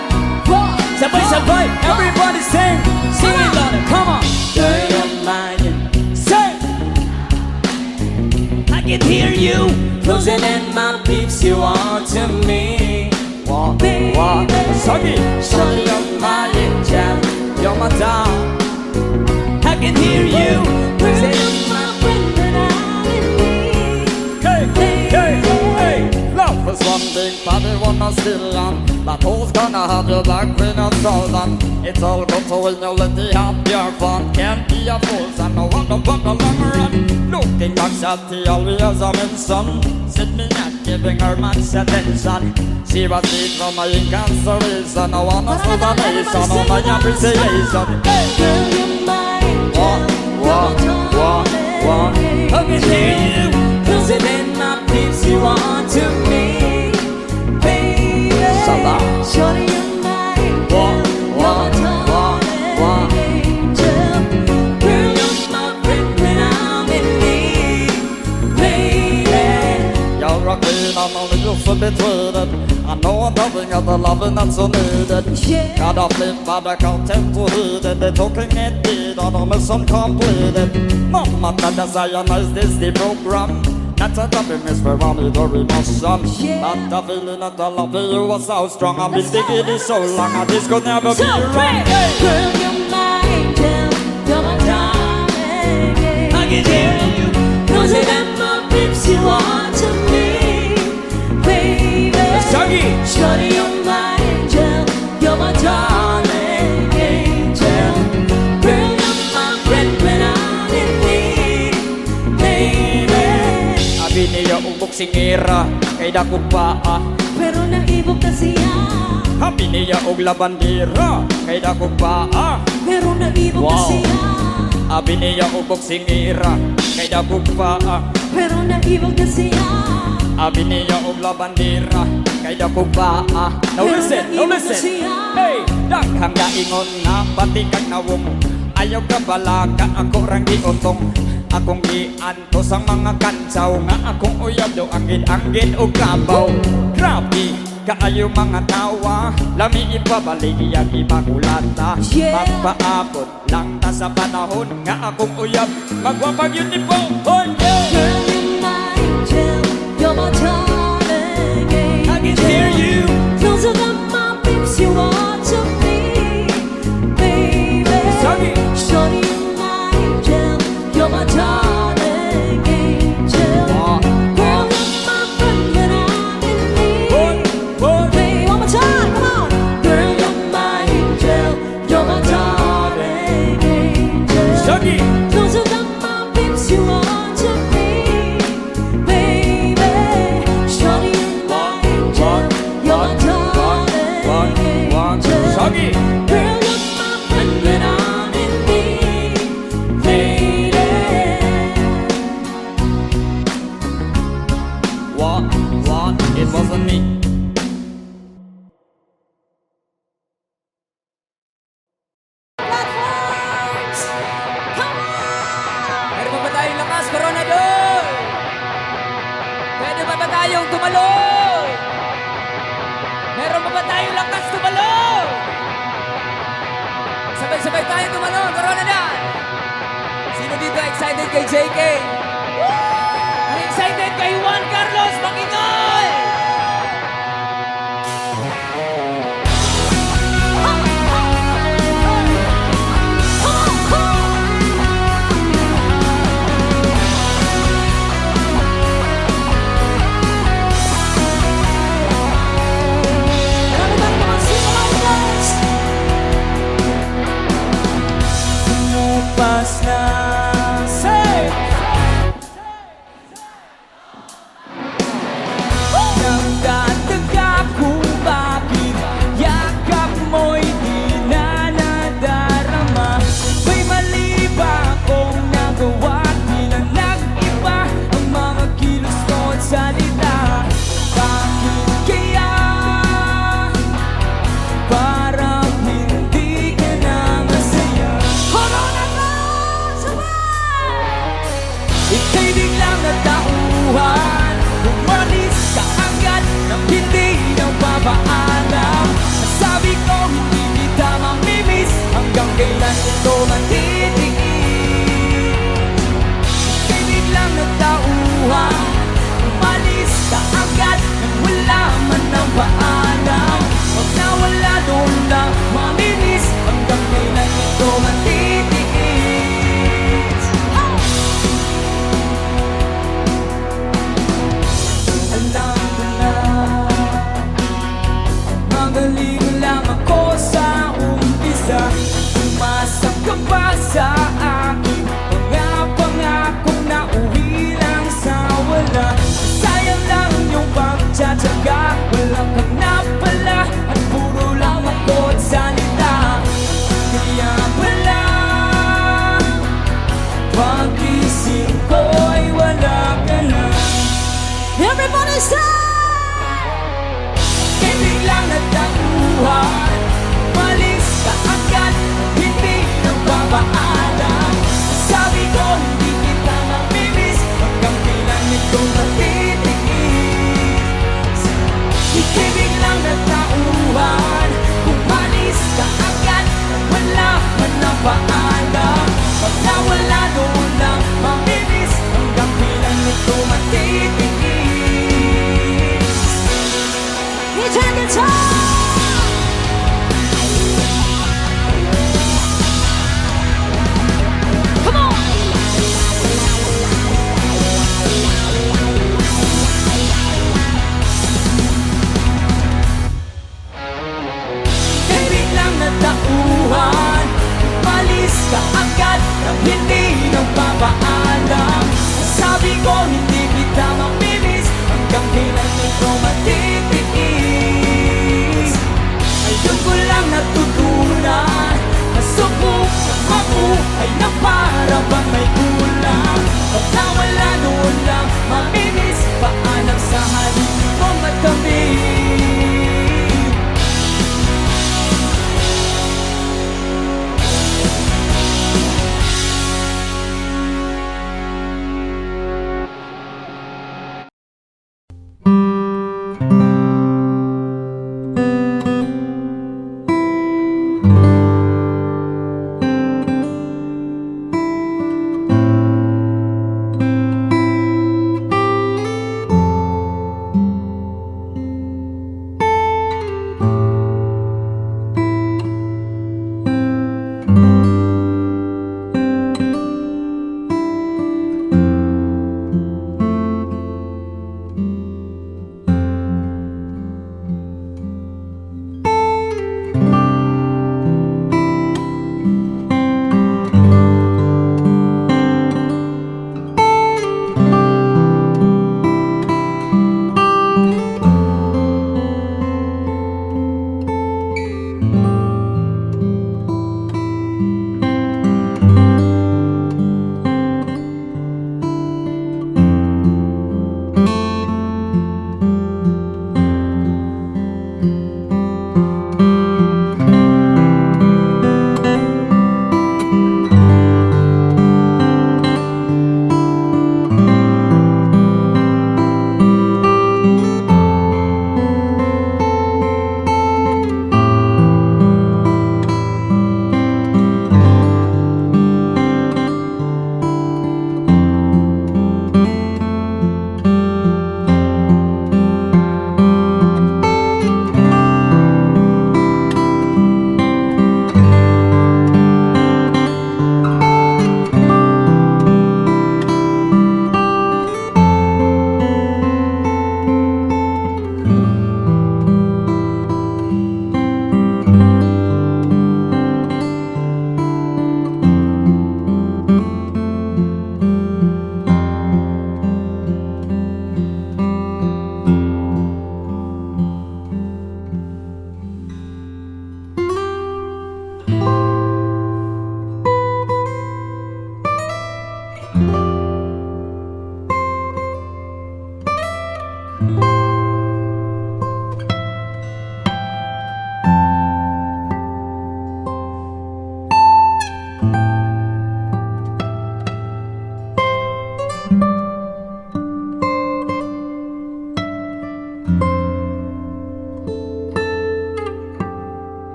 Sabay, everybody sing. Sing it louder, come on. Girl, you're mine. Sing. I can hear you closing in my peeps. You are to me. Walk, walk, Soggy. Surely you're my angel. You're my doll. I can hear you. Girl, you're my friend and I'm in need. Hey, love was one thing, body wanna still on. But who's gonna have your back when it's all done? It's all good so when you let the have your fun. Can't be a fool, so no one to put a long run. Looking back at the always a mention. Said me not giving her much attention. She was deep from my incarceration. I wanna see the nation on my appreciation. Girl, you're my Walk, I can hear you closing in my peeps. You are to me, baby. Shorty, you're my angel. Girl, you're my friend when I'm in need, baby. You're a queen, I'm only just to be treated. I know nothing of the loving that's so needed. Yeah. Gotta flip, but I can't tend to read it. They're talking it did, I don't miss some completed. Mama, Dada, Zionize this the program. Not a topic, Miss Ferrari, the emotion. Yeah. But the feeling that the love of you was so strong. I've been thinking it so long, and this could never be wrong. Girl, you're my angel, you're my darling. I can hear you. Closing in my lips, you are to me, baby. Shaggy. Shorty, you're my angel, you're my darling angel. Girl, you're my friend when I'm in need, baby. Abi niya ubok singira, kay dakog paa. Pero naibog na siya, Abi niya og labandira, kay dakog paa. pero naibog na Wow. siya, Abi niya ubok singira, kay dakog paa. pero naibog na siya. Abi niya og labandira, kay dakog paa. Now listen, now listen. Hey, daghang gaingon nga pati kag nawong. Ayaw ka balaga, ako rang giutong. Akong gianto sang mga kansaw nga akong uyab do anggid-anggid o kabaw. Grabe, kaayo mga tawa lami ipabalik iyang ipakulata Yeah. magpaabot lang ta sa panahon nga akong uyab magwapag yun ni po oh yeah. Girl, you're my angel, you're my darling angel. I can hear you. Those are the my peeps you are to me, baby. Sorry. Shorty, you're my angel, you're my darling angel. Ah. Girl, you're my friend when I'm in Bon, need. bon. Baby, one more time, come on. Girl, you're my angel, you're my darling angel. Sorry. Those are the my peeps you are to me, baby. Shorty, you're my angel, you're my darling angel. Sorry. Girl, you're my friend when I'm in need, lady. What? It wasn't me. Platforms, come on! Meron pa ba tayong lakas, Coronador? Pwede pa ba tayong tumalon? Meron pa ba tayong lakas tumalon? Sabay-sabay tayong tumalon, Coronador! Sino dito excited kay JK? Ang excited kay Juan Carlos Makinol! Everybody come on, sing along with us. Bukas na say nagtataga kung bakit yakap mo'y di na nadarama. May mali ba akong nagawa? Di na nag-iba ang mga kilos mo at salita. Bakit kaya parang hindi ka na masaya? Ika'y biglang natauhan, umalis ka agad nang hindi na papaalam. Sabi ko hindi kita mamimiss, hanggang kailan ito matitiis. Ika'y biglang natauhan, umalis ka agad nang wala man ang paalam. Huwag na wala doon lang mamimiss, hanggang kailan ito matitiis. Alam ko na magaling lang ako sa umpisa. Umasa ka pa sa akin, mga pangakong nauwi lang sa wala. Sayang lang yung pagtsatsaga, wala ka na pala at puro lang ako at salita. Kaya pala pag-isip ko'y wala ka na. Everybody say! Ibig lang nagtaguhan, malis ka agad, hindi nang babaalam. Sabi ko hindi kita mamimiss, hanggang kailan ito matitiis. Ibig lang nagtaguhan, umalis ka agad, wala man ang paalam. Pag nawala doon lang mamimiss, hanggang kailan ito matitiis. Guitar, guitar! Come on! Ibig lang natauhan, umalis ka agad nang hindi